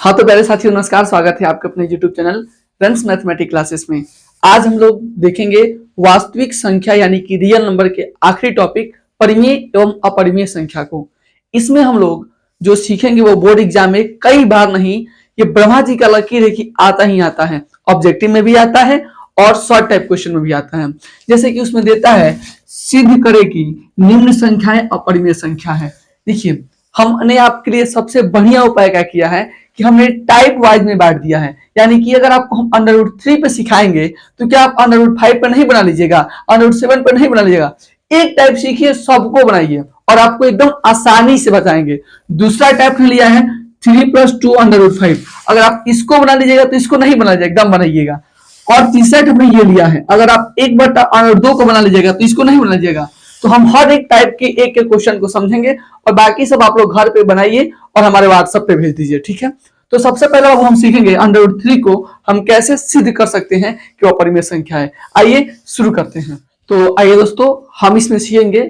हाँ तो प्यारे साथियों, नमस्कार। स्वागत है आपके अपने YouTube channel runs mathematics classes में। आज हम लोग देखेंगे वास्तविक संख्या यानी कि रियल नंबर के आखिरी टॉपिक परिमेय एवं अपरिमेय संख्या को। इसमें हम लोग जो सीखेंगे वो बोर्ड एग्जाम में कई बार नहीं, ये ब्रह्मा जी का लकीर है कि आता ही आता है। ऑब्जेक्टिव में भी आता है और शॉर्ट टाइप क्वेश्चन में भी आता है। जैसे कि उसमें देता है सिद्ध करे कि निम्न संख्याएं अपरिमेय संख्या है। देखिए, हमने आपके लिए सबसे बढ़िया उपाय क्या किया है कि हमने टाइप वाइज में बांट दिया है। यानी कि अगर आपको हम √3 पे सिखाएंगे तो क्या आप √5 पे नहीं बना लीजिएगा, √7 पे नहीं बना लीजिएगा। एक टाइप सीखिए, सबको बनाइए और आपको एकदम आसानी से बताएंगे। दूसरा टाइप लिया है 3 + 2 √5। अगर आप इसको बना लीजिएगा तो इसको नहीं बना लीजिएगा, एकदम बनाइएगा। और तीसरा टाइप में ये लिया है, अगर आप 1/2 को बना लीजिएगा तो इसको नहीं बना लीजिएगा। तो हम हर एक टाइप के एक एक क्वेश्चन को समझेंगे और बाकी सब आप लोग घर पे बनाइए और हमारे व्हाट्सएप पे भेज दीजिए, ठीक है। तो सबसे पहले अब हम सीखेंगे √3 को हम कैसे सिद्ध कर सकते हैं कि वो अपरिमेय संख्या है। आइए शुरू करते हैं। तो आइए दोस्तों, हम इसमें सीखेंगे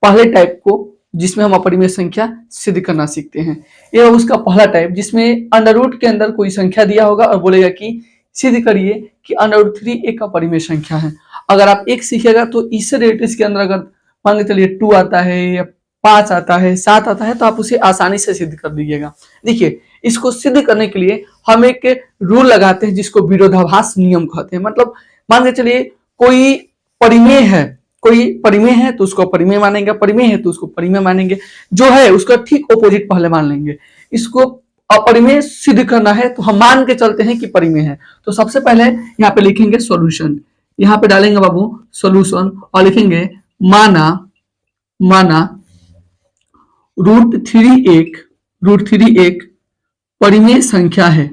पहले टाइप को जिसमें हम अपरिमेय संख्या सिद्ध करना सीखते हैं। ये उसका पहला टाइप जिसमें √ के अंदर कोई संख्या दिया होगा और बोलेगा कि सिद्ध करिए कि √3 एक अपरिमेय संख्या है। अगर आप एक सीखेगा तो इससे रिलेटेड इसके अंदर अगर मान के चलिए 2 आता है या 5 आता है, 7 आता है तो आप उसे आसानी से सिद्ध कर दीजिएगा। देखिए, इसको सिद्ध करने के लिए हम एक रूल लगाते हैं जिसको विरोधाभास नियम कहते हैं। मतलब मान के चलिए कोई परिमेय है तो उसको परिमेय मानेंगे, परिमेय है तो उसको परिमेय मानेंगे, जो है उसका ठीक ऑपोजिट पहले मान लेंगे। इसको अपरिमेय सिद्ध करना है तो हम मान के चलते हैं कि परिमेय है। तो सबसे पहले यहाँ पे लिखेंगे सॉल्यूशन, यहाँ पे डालेंगे बाबू सॉल्यूशन और लिखेंगे माना √3 एक परिमेय संख्या है।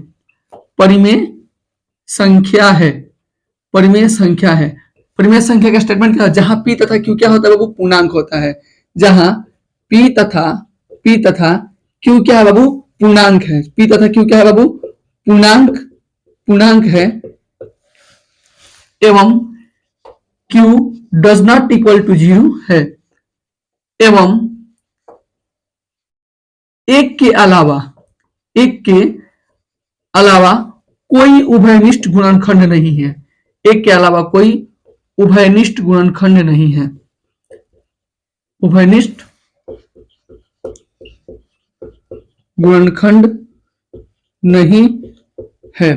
परिमेय संख्या का स्टेटमेंट क्या है? जहां p तथा q क्या होता है बाबू? पूर्णांक होता है। जहां p तथा q क्या है बाबू? पूर्णांक है। p तथा q क्या है बाबू? पूर्णांक है एवं q does not equal to 0 है एवं एक के अलावा कोई उभयनिष्ठ गुणनखंड नहीं है। एक के अलावा कोई उभयनिष्ठ गुणनखंड नहीं है। उभयनिष्ठ गुणनखंड नहीं है।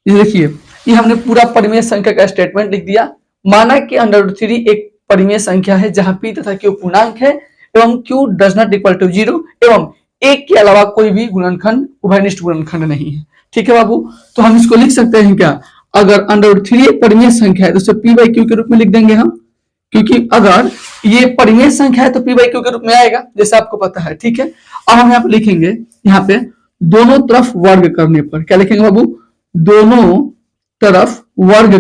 ये देखिए, ये हमने पूरा परिमेय संख्या का स्टेटमेंट लिख दिया। माना कि √3 एक परिमेय संख्या है जहां p तथा q पूर्णांक है एवं q does not equal to 0 एवं एक के अलावा कोई भी गुणनखंड उभयनिष्ठ गुणनखंड नहीं है। ठीक है बाबू, तो हम इसको लिख सकते हैं क्या? अगर √3 एक परिमेय संख्या है तो उसे p/q के रूप में लिख देंगे हम, क्योंकि अगर ये परिमेय संख्या है तो p/q के रूप में आएगा, जैसे आपको पता है। ठीक है, अब हम यहाँ पे लिखेंगे, यहाँ पे दोनों तरफ वर्ग करने पर क्या लिखेंगे बाबू? दोनों तरफ वर्ग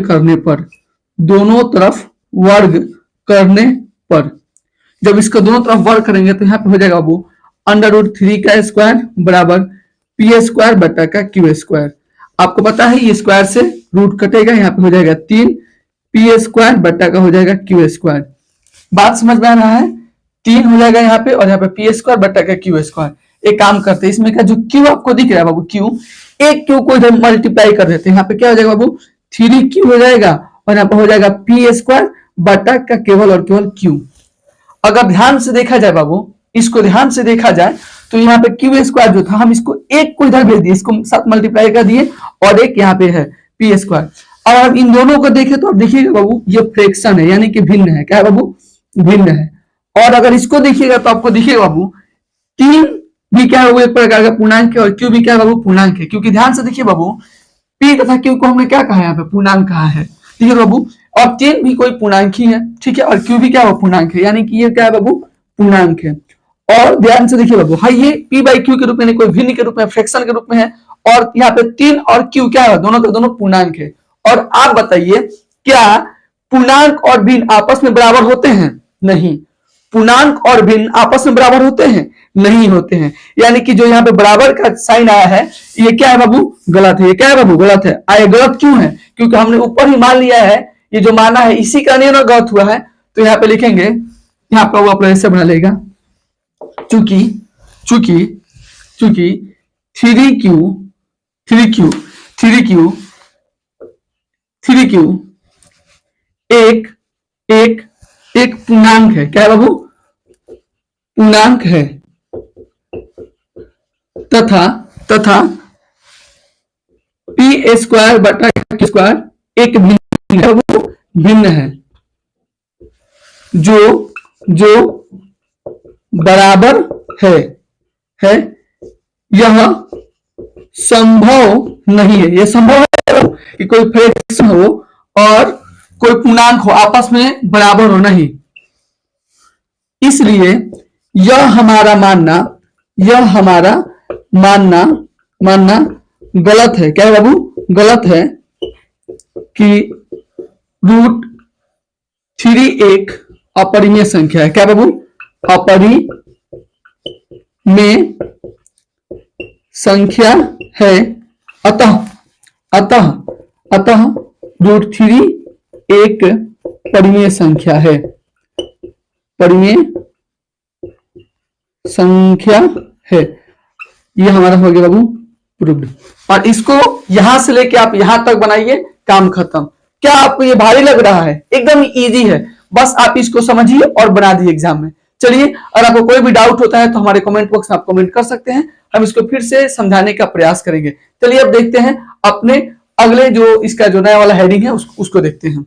करने पर जब इसका दोनों तरफ वर्ग करेंगे तो यहाँ पे हो जाएगा बाबू √3 का स्क्वायर बराबर p² बटा का q²। आपको पता है ये स्क्वायर से रूट कटेगा, यहाँ पे हो जाएगा 3 p² बटा का हो जाएगा q²। बात समझ में आ रहा है? 3 हो जाएगा यहाँ पे और यहाँ पे p² बटा का q²। एक काम करते हैं, इसमें का जो q आपको दिख रहा है बाबू, q एक q को इधर मल्टीप्लाई कर देते हैं। यहाँ पे क्या हो जाएगा बाबू? 3q हो जाएगा और यहाँ पे हो जाएगा p² बटा का केवल और केवल q। अगर ध्यान से देखा जाए बाबू, इसको ध्यान से देखा जाए तो यहाँ पे q² जो था, हम इसको एक को इधर भेज दिए, इसको साथ मल्टीप्लाई कर दिए और एक यहाँ पे है p²। अब आप इन दोनों को देखें तो आप देखिएगा बाबू ये फ्रैक्शन है, यानी कि भिन्न है। क्या है बाबू? भिन्न है। और अगर इसको देखिएगा तो आपको दिखेगा बाबू 3 भी क्या है वो एक प्रकार का पूर्णांक है और q भी क्या है बाबू? पूर्णांक है। क्योंकि ध्यान से देखिए बाबू, p तथा q को हमने क्या कहा है? यहाँ पे पूर्णांक कहा है। ठीक है बाबू, और 3 भी कोई पूर्णांक ही है। ठीक है, और q भी क्या है? पूर्णांक है, यानी कि ये क्या है बाबू? पूर्णांक है। और ध्यान से देखिए बाबू, हाँ ये p/q के रूप में, कोई भिन्न के रूप में, फ्रैक्शन के रूप में है। और यहाँ पे 3 और q क्या है? दोनों के दोनों पूर्णांक है। और आप बताइए, क्या पूर्णांक और भिन्न आपस में बराबर होते हैं? नहीं। पूर्णांक और भिन्न आपस में बराबर होते हैं? नहीं होते हैं। यानी कि जो यहाँ पे बराबर का साइन आया है, ये क्या है बाबू? गलत है। ये क्या है बाबू? गलत है। आए गलत क्यों है? क्योंकि हमने ऊपर ही मान लिया है, ये जो माना है इसी का नियम गलत हुआ है। तो यहाँ पे लिखेंगे, यहाँ पे वो आप ऐसे बना लेगा, चूंकि 3q 3q 3q 3q एक एक एक पूर्णांक है। क्या है बाबू? पूर्णांक है। तथा तथा पी स्क्वायर बटा क्यू स्क्वायर एक भिन्न है, वो भिन्न है, जो जो बराबर है यह संभव नहीं है। यह संभव है कि कोई फ्रैक्शन हो और कोई पूर्णांक हो आपस में बराबर हो नहीं। इसलिए यह हमारा मानना गलत है। क्या है बाबू? गलत है कि √3 एक अपरिमेय संख्या है। क्या बाबू? अपरिमेय संख्या है। अतः √3 एक परिमेय संख्या है। परिमेय संख्या है। ये हमारा हो गया बाबू प्रूव्ड। और इसको यहां से लेके आप यहां तक बनाइए, काम खत्म। क्या आपको ये भारी लग रहा है? एकदम इजी है, बस आप इसको समझिए और बना दिए एग्जाम में। चलिए, अगर आपको कोई भी डाउट होता है तो हमारे कमेंट बॉक्स में आप कमेंट कर सकते हैं, हम इसको फिर से समझाने का प्रयास करेंगे। चलिए अब देखते हैं अपने अगले जो इसका जो नया वाला हेडिंग है उसको देखते हैं।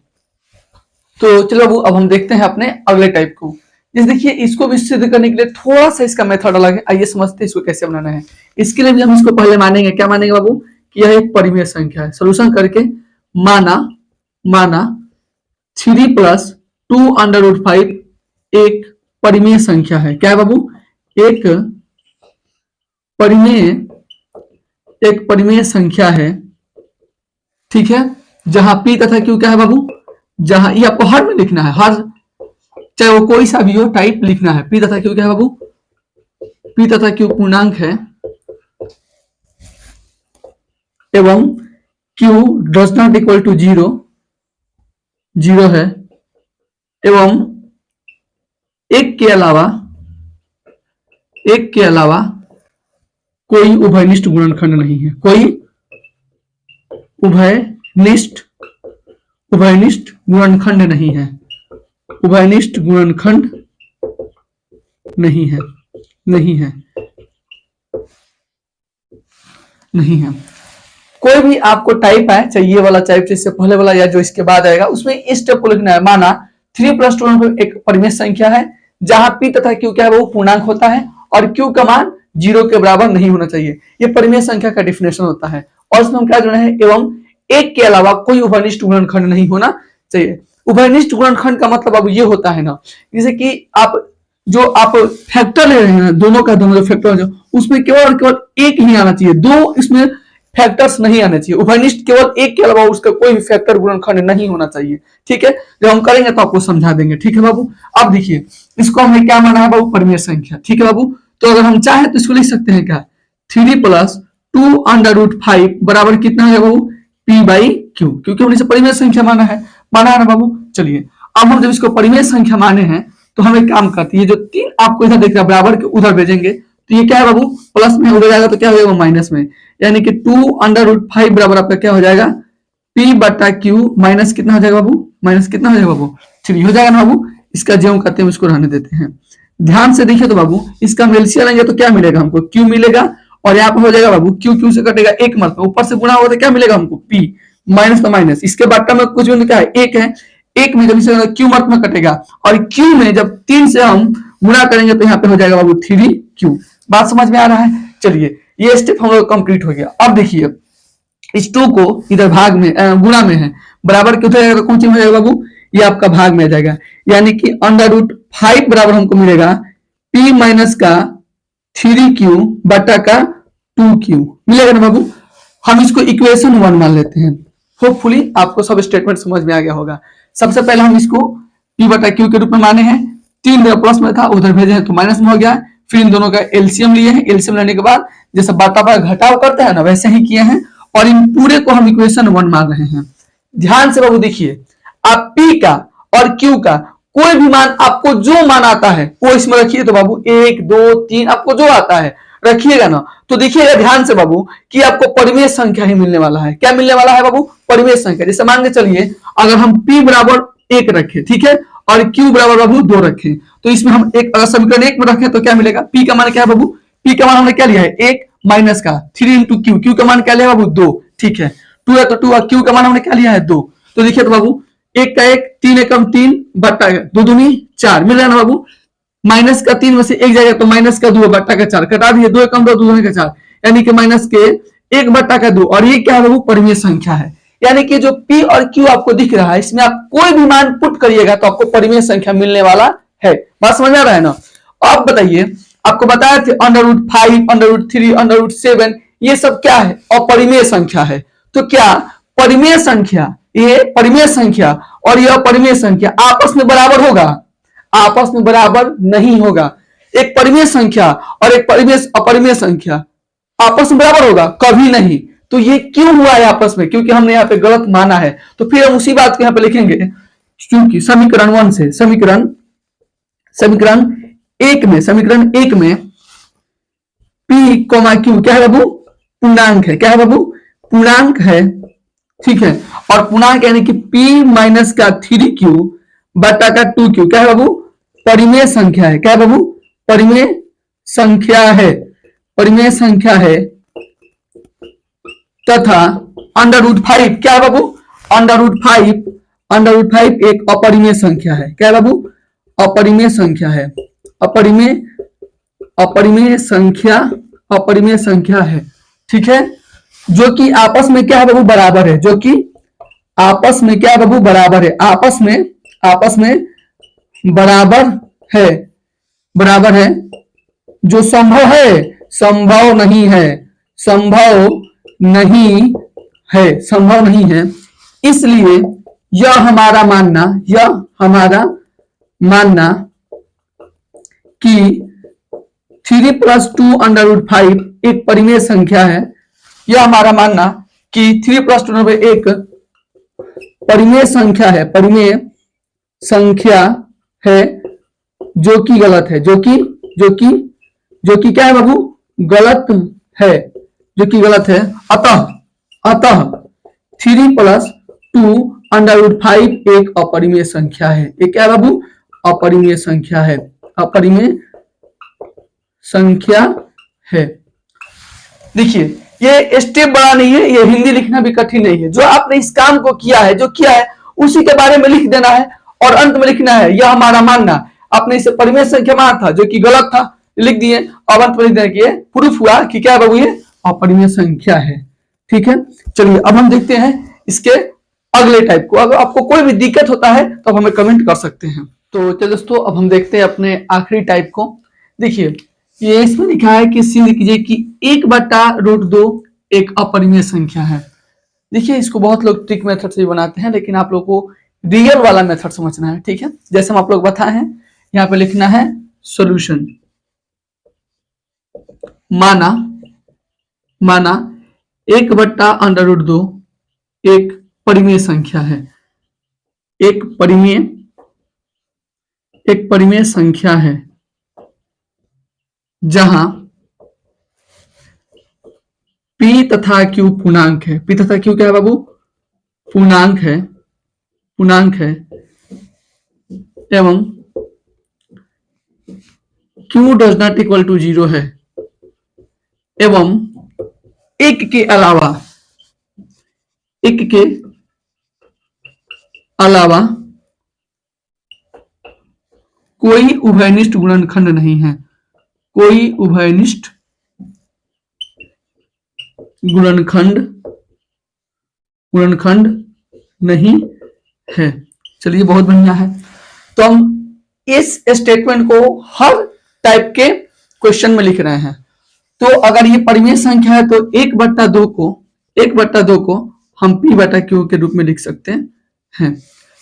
तो चलो अब हम देखते हैं अपने अगले टाइप को। जैसे देखिए, इसको भी सिद्ध करने के लिए थोड़ा सा इसका मेथड अलग है। आइए समझते हैं इसको कैसे बनाना है। इसके लिए भी हम इसको पहले मानेंगे। क्या मानेंगे बाबू? कि यह एक परिमेय संख्या है। सोल्यूशन करके माना 3 + 2√5 एक परिमेय संख्या है। क्या है बाबू? एक परिमेय संख्या है। ठीक है, जहां P तथा Q क्या है बाबू? जहां ये आपको हर में लिखना है, हर चाहे वो कोई सा भी हो टाइप लिखना है। P तथा Q क्या है बाबू? P तथा Q पूर्णांक है एवं Q does not equal to 0 है एवं एक के अलावा कोई उभयनिष्ठ गुणनखंड नहीं है। कोई उभयनिष्ठ गुणनखंड नहीं है। उभयनिष्ठ गुणनखंड नहीं है। कोई भी आपको टाइप है, चाहे ये वाला टाइप जिससे पहले वाला या जो इसके बाद आएगा, उसमें इस स्टेप को लिखना है। माना 3 + 2 एक परिमेय संख्या है जहां P तथा Q क्या है वो पूर्णांक होता है और Q का मान 0 के बराबर नहीं होना चाहिए। ये परिमेय संख्या का डेफिनेशन होता है। और उसमें हम क्या जोड़े हैं? एवं एक के अलावा कोई उभयनिष्ठ गुणनखंड नहीं होना चाहिए। उभयनिष्ठ गुणनखंड का मतलब अब ये होता है ना, जैसे कि आप फैक्टर ले रहे हैं, दोनों का दोनों जो फैक्टर है उसमें केवल एक ही आना चाहिए, दो इसमें फैक्टर्स नहीं आने चाहिए। उभयनिष्ठ केवल एक के अलावा उसका कोई भी फैक्टर गुणनखंड नहीं होना चाहिए। ठीक है, जब हम करेंगे तो आपको समझा देंगे। ठीक है बाबू, अब देखिए इसको हमने क्या माना है बाबू? परिमेय संख्या। ठीक है बाबू, तो अगर हम चाहें तो इसको लिख सकते हैं क्या? 3 + 2√5 बराबर कितना है बाबू? P/Q, क्योंकि हमने इसे परिमेय संख्या माना है ना बाबू। चलिए, अब हम जब इसको परिमेय संख्या माने हैं तो हम एक काम करते हैं, ये जो 3 आपको इधर दिख रहा है बराबर के उधर भेजेंगे, तो ये क्या है बाबू? प्लस में उधर जाएगा तो क्या हो जाएगा? माइनस में। यानी कि 2√5 बराबर आपका क्या हो जाएगा? P/Q माइनस कितना हो जाएगा बाबू? माइनस कितना हो जाएगा बाबू? 3 हो जाएगा ना बाबू। इसका ज्यों करते हैं इसको रहने देते हैं। ध्यान से देखिए तो बाबू, इसका एलसीएम लेंगे तो क्या मिलेगा हमको? Q मिलेगा और यहाँ पर हो जाएगा बाबू Q से कटेगा एक मत में, ऊपर से गुणा होगा तो क्या मिलेगा हमको? P माइनस तो माइनस, इसके बाद में कुछ भी क्या है? एक है, एक में जब इसे Q मत में कटेगा और Q में जब 3 से हम गुणा करेंगे तो यहाँ पे हो जाएगा बाबू 3Q। बात समझ में आ रहा है? चलिए, ये स्टेप हम लोग कंप्लीट हो गया। अब देखिए इस 2 को इधर भाग में गुणा में है, बराबर क्यों जाएगा तो कौन सी हो जाएगा बाबू? ये आपका भाग में आ जाएगा, यानी कि √5 बराबर हमको मिलेगा P माइनस का 3Q बटा का 2Q मिलेगा ना बाबू। हम इसको इक्वेशन 1 मान लेते हैं। होपफुली आपको सब स्टेटमेंट समझ में आ गया होगा। सबसे पहले हम इसको P/Q के रूप में माने हैं, 3 प्लस में था उधर भेजे हैं तो माइनस में हो गया। फिर इन दोनों का एलसीएम लिए हैं, एलसीएम लेने के बाद जैसे बाटा पर घटाव करते हैं ना वैसे ही किए हैं और इन पूरे को हम इक्वेशन 1 मान रहे हैं। ध्यान से बाबू देखिए, आप P का और Q का कोई भी मान आपको जो मान आता है वो इसमें रखिए। तो बाबू 1 2 3 आपको जो आता है रखिएगा ना तो देखिएगा ध्यान से बाबू कि आपको परिमेय संख्या ही मिलने वाला है। क्या मिलने वाला है बाबू? परिमेय संख्या। जैसे मान के चलिए अगर हम p बराबर 1 रखें, ठीक है, और q बराबर बाबू 2 रखें, तो इसमें हम एक अगर समीकरण 1 में रखें तो क्या मिलेगा? p का मान क्या है बाबू? p का मान हमने क्या लिया है? 1 माइनस का 3 इंटू q, q का मान क्या लिया बाबू? 2, ठीक है। 2 है तो 2, q का मान हमने क्या लिया है? 2। तो देखिए तो बाबू 1 का 1, 3 एकम 3 बट्टा 2 दूनी 4 मिल रहा है ना बाबू। माइनस का 3 में से 1 जाएगा तो माइनस का 2 बट्टा का 4 कटा दिए, 2 एकम 2, 2 दूनी का 4, यानी कि माइनस के 1 बट्टा का 2। और ये क्या है बाबू? परिमेय संख्या है। यानी कि जो p और q आपको दिख रहा है इसमें आप कोई भी मान पुट करिएगा तो आपको परिमेय संख्या मिलने वाला है। बात समझ आ रहा है ना? अब बताइए, आपको बताया थे √5, √3, √7 ये सब क्या है? अपरिमेय संख्या है। तो क्या परिमेय संख्या, ये परिमेय संख्या और यह अपरिमेय संख्या आपस में बराबर होगा? आपस में बराबर नहीं होगा। एक परिमेय संख्या और एक अपरिमेय संख्या आपस में बराबर होगा? कभी नहीं। तो ये क्यों हुआ है आपस में? क्योंकि हमने यहाँ पे गलत माना है। तो फिर हम उसी बात को यहाँ पे लिखेंगे, क्योंकि समीकरण 1 से समीकरण 1 में p, q क्या है बाबू? पूर्णांक है। क्या है बाबू? पूर्णांक है, ठीक है। और पूर्णांक यानी कि p माइनस का 3q बटा का 2q क्या है बाबू? परिमेय संख्या है। क्या है बाबू? परिमेय संख्या है। परिमेय संख्या है तथा √5 क्या है बाबू? √5 एक अपरिमेय संख्या है। क्या है बाबू? अपरिमेय संख्या है। अपरिमेय संख्या है, ठीक है, जो कि आपस में क्या है बाबू? बराबर है। जो कि आपस में क्या है बाबू? बराबर है। आपस में बराबर है। जो संभव है? संभव नहीं है। इसलिए यह हमारा मानना कि 3 + 2 √5 एक परिमेय संख्या है। यह हमारा मानना कि 3 + 2 एक परिमेय संख्या है जो कि गलत है। जो कि क्या है बाबू? गलत है। अतः 3 + 2 √5 एक अपरिमेय संख्या है। ये क्या है बाबू? अपरिमेय संख्या है। देखिए ये स्टेप बड़ा नहीं है, ये हिंदी लिखना भी कठिन नहीं है। जो आपने इस काम को किया है उसी के बारे में लिख देना है और अंत में लिखना है यह हमारा मानना। आपने इसे परिमेय संख्या माना था जो कि गलत था, लिख दिए। अब अंत में लिख देना कि प्रूफ हुआ कि क्या बाबू? ये अपरिमेय संख्या है, ठीक है। चलिए अब हम देखते हैं इसके अगले टाइप को। अगर आपको कोई भी दिक्कत होता है तो आप हमें कमेंट कर सकते हैं। तो चलिए दोस्तों अब हम देखते हैं अपने आखिरी टाइप को। देखिए ये इसमें लिखा है कि सिद्ध कीजिए कि 1/√2 एक अपरिमेय संख्या है। देखिए इसको बहुत लोग ट्रिक मेथड से भी बनाते हैं, लेकिन आप लोगों को रियल वाला मेथड समझना है, ठीक है। जैसे हम आप लोग बताए हैं, यहाँ पे लिखना है सॉल्यूशन। माना 1/√2 एक परिमेय संख्या है। एक परिमेय संख्या है जहां p तथा q पूर्णांक है। p तथा q क्या है बाबू? पूर्णांक है एवं q does not equal to 0 है एवं एक के अलावा कोई उभयनिष्ठ गुणनखंड नहीं है। कोई उभयनिष्ठ गुणनखंड नहीं है। चलिए बहुत बढ़िया है। तो हम इस स्टेटमेंट को हर टाइप के क्वेश्चन में लिख रहे हैं। तो अगर ये परिमेय संख्या है तो 1/2 को हम p/q के रूप में लिख सकते हैं।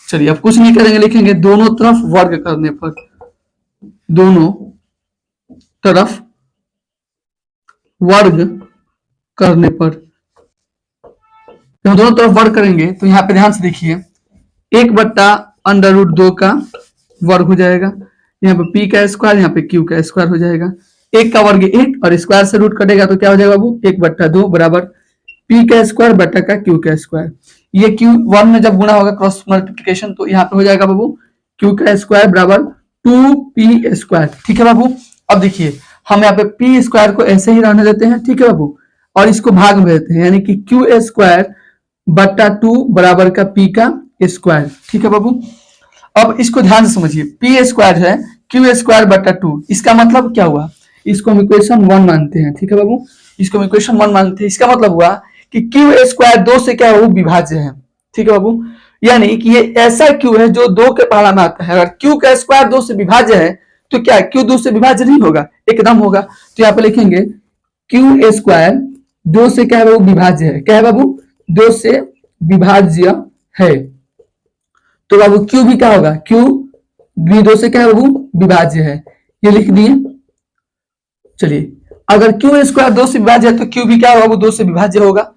चलिए अब कुछ नहीं करेंगे, लिखेंगे दोनों तरफ वर्ग करने पर। दोनों तरफ वर्ग करने पर हम दोनों तरफ वर्ग करेंगे तो यहाँ पे ध्यान से देखिए 1/√2 का वर्ग हो जाएगा। यहाँ पे p का स्क्वायर, यहाँ पे q का स्क्वायर हो जाएगा। 1 का वर्ग 8 और स्क्वायर से रूट कटेगा तो क्या हो जाएगा बाबू 1/2 बराबर पी का स्क्वायर बटा का क्यू का स्क्वायर। ये क्यू 1 में जब गुणा होगा क्रॉस मल्टीप्लिकेशन तो यहाँ पे हो जाएगा बाबू क्यू का स्क्वायर बराबर 2p स्क्वायर। ठीक है बाबू। अब देखिए हम यहाँ पे पी स्क्वायर को ऐसे ही रहने देते हैं, ठीक है बाबू, और इसको भाग में देते हैं यानी कि क्यू स्क्वायर बटा 2 बराबर का पी का स्क्वायर। ठीक है बाबू। अब इसको ध्यान से समझिए, पी स्क्वायर है क्यू स्क्वायर बटा 2, इसका मतलब क्या हुआ, इसको हम इक्वेशन 1 मानते हैं। ठीक है बाबू, इसको हम इक्वेशन 1 मानते हैं। इसका मतलब हुआ कि क्यू स्क्वायर 2 से क्या है वो विभाज्य है। ठीक है बाबू, यानी कि ये ऐसा क्यू है जो 2 के पहाड़ा में आता है। अगर क्यू का स्क्वायर 2 से विभाज्य है तो क्या क्यू 2 से विभाज्य नहीं होगा, एकदम होगा। तो यहाँ पे लिखेंगे क्यू स्क्वायर 2 से क्या है वो विभाज्य है। क्या है बाबू, 2 से विभाज्य है। तो बाबू क्यू भी क्या होगा, क्यू भी 2 से क्या है बाबू विभाज्य है, ये लिख दिए। चलिए अगर क्यू स्क्वायर 2 से विभाज्य है तो क्यू भी क्या होगा वो 2 से विभाज्य होगा।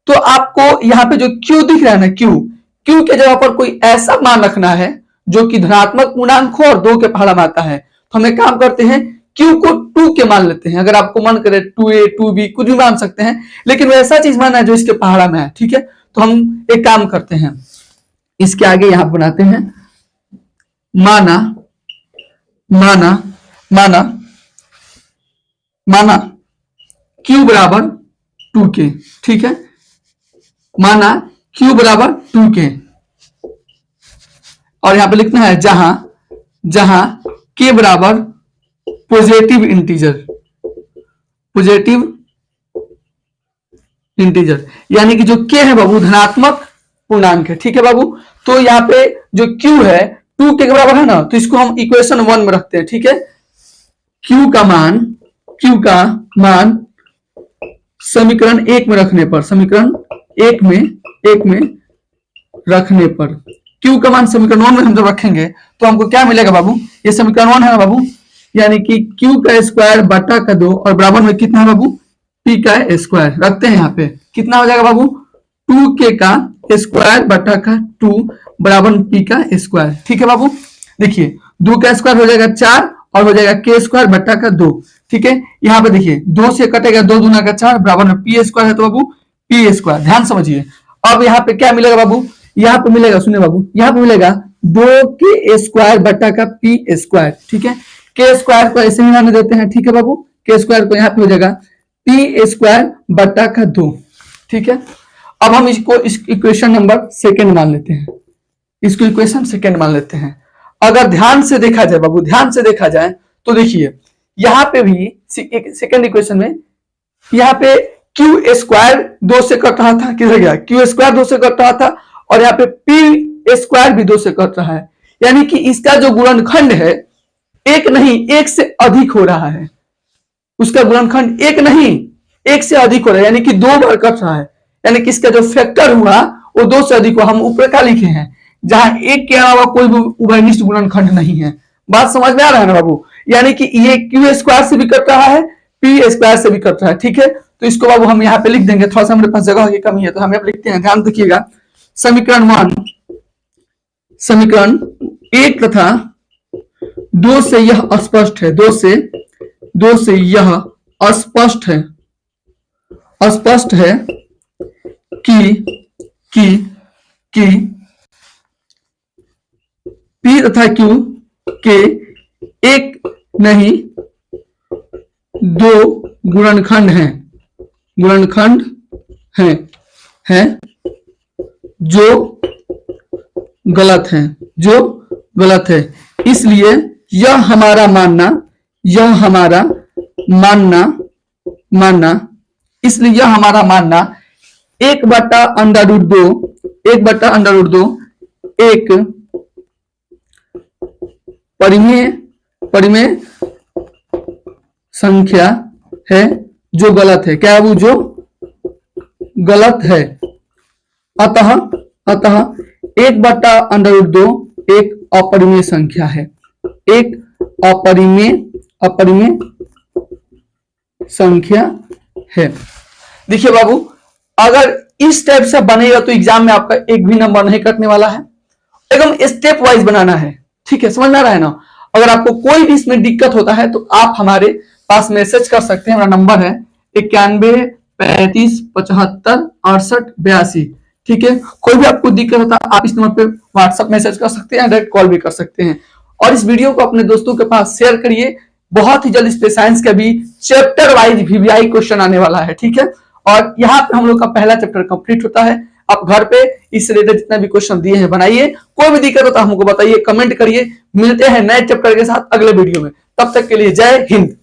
तो आपको यहाँ पे जो क्यू दिख रहा है ना, क्यू के जगह पर कोई ऐसा मान रखना है जो कि धनात्मक पूर्णांक हो और 2 के पहाड़ा में आता है। तो हम एक काम करते हैं, क्यू को 2 के मान लेते हैं। अगर आपको मन करे 2a 2b कुछ भी मान सकते हैं, लेकिन वो ऐसा चीज मानना है जो इसके पहाड़ा में है। ठीक है, तो हम एक काम करते हैं, इसके आगे यहां बनाते हैं माना माना माना माना क्यू बराबर 2k। ठीक है, माना क्यू बराबर 2k और यहां पे लिखना है जहां जहां k बराबर पॉजिटिव इंटीजर यानी कि जो k है बाबू धनात्मक पूर्णांक है। ठीक है बाबू, तो यहाँ पे जो q है 2k के बराबर है ना, तो इसको हम इक्वेशन 1 में रखते हैं। ठीक है, q का मान समीकरण 1 में रखने पर, समीकरण 1 में रखने पर q का मान समीकरण 1 में हम जब रखेंगे तो हमको क्या मिलेगा बाबू, ये समीकरण 1 है ना बाबू, यानी कि q का स्क्वायर बटा का 2 और बराबर में कितना है बाबू p का स्क्वायर रखते हैं। यहाँ पे कितना हो जाएगा बाबू 2k का स्क्वायर बटा का 2 बराबर p का स्क्वायर। ठीक है बाबू, देखिए 2 का स्क्वायर हो जाएगा 4 और हो जाएगा k स्क्वायर बटा का 2। ठीक है, यहाँ पे देखिए 2 से कटेगा 2 दूना का 4 बराबर में p स्क्वायर है तो बाबू p स्क्वायर। ध्यान समझिए, अब यहाँ पे क्या मिलेगा बाबू, यहाँ पे मिलेगा, सुनिए बाबू, यहाँ पे मिलेगा 2k स्क्वायर बटा का p स्क्वायर। ठीक है, k स्क्वायर को ऐसे ही रहने देते हैं। ठीक है बाबू, k स्क्वायर को यहाँ पे हो जाएगा p स्क्वायर बटा का 2। ठीक है, अब हम इसको इस इक्वेशन नंबर 2 मान लेते हैं, इसको इक्वेशन 2 मान लेते हैं। अगर ध्यान से देखा जाए बाबू, ध्यान से देखा जाए तो देखिए यहाँ पे भी सेकेंड इक्वेशन में यहाँ पे क्यू स्क्वायर 2 से कट रहा था, किधर गया, क्यू स्क्वायर 2 से कट रहा था और यहाँ पे पी स्क्वायर भी 2 से कट रहा है, यानी कि इसका जो गुणनखंड है एक नहीं 1 से अधिक हो रहा है। उसका गुणनखंड एक नहीं 1 से अधिक हो रहा है, यानी कि 2 बार कट रहा है, यानी कि इसका जो फैक्टर हुआ वो 2 से अधिक हुआ। हम ऊपर का लिखे हैं जहां 1 के अलावा कोई भी उभयनिष्ठ गुणनखंड नहीं है। बात समझ में आ रहा है ना बाबू, यानी कि ये क्यू स्क्वायर से भी कट रहा है, पी स्क्वायर से भी कट रहा है। ठीक है, तो इसको बाबू हम यहाँ पे लिख देंगे, थोड़ा सा हमारे पास जगह की कमी है तो हम यहाँ पे लिखते हैं। ध्यान देखिएगा, समीकरण 1 तथा 2 से यह स्पष्ट है, 2 से यह स्पष्ट है कि P तथा Q के एक नहीं 2 गुणनखंड हैं जो गलत है। इसलिए यह हमारा मानना इसलिए यह हमारा मानना 1/√2 एक परिमेय संख्या है जो गलत है। क्या है वो, जो गलत है। अतः 1/√2 एक अपरिमेय संख्या है, एक अपरिमेय संख्या है। देखिए बाबू, अगर इस टाइप से बनेगा तो एग्जाम में आपका एक भी नंबर नहीं कटने वाला है, एकदम स्टेप वाइज बनाना है। ठीक है, समझ में आ रहा है ना। अगर आपको कोई भी इसमें दिक्कत होता है तो आप हमारे पास मैसेज कर सकते हैं। मेरा नंबर है 91 35 75 68 82। ठीक है, कोई भी आपको दिक्कत होता है आप इस नंबर पे व्हाट्सएप मैसेज कर सकते हैं, डायरेक्ट कॉल भी कर सकते हैं। और इस वीडियो को अपने दोस्तों के पास शेयर करिए। बहुत ही जल्द इस पे साइंस का भी चैप्टर वाइज वीवीआई क्वेश्चन आने वाला है। ठीक है, और यहाँ पे हम लोग का पहला चैप्टर कंप्लीट होता है। आप घर पे इस रिलेटेड जितना भी क्वेश्चन दिए हैं बनाइए। कोई भी दिक्कत हो तो हमको बताइए, कमेंट करिए। मिलते हैं नए चैप्टर के साथ अगले वीडियो में। तब तक के लिए जय हिंद।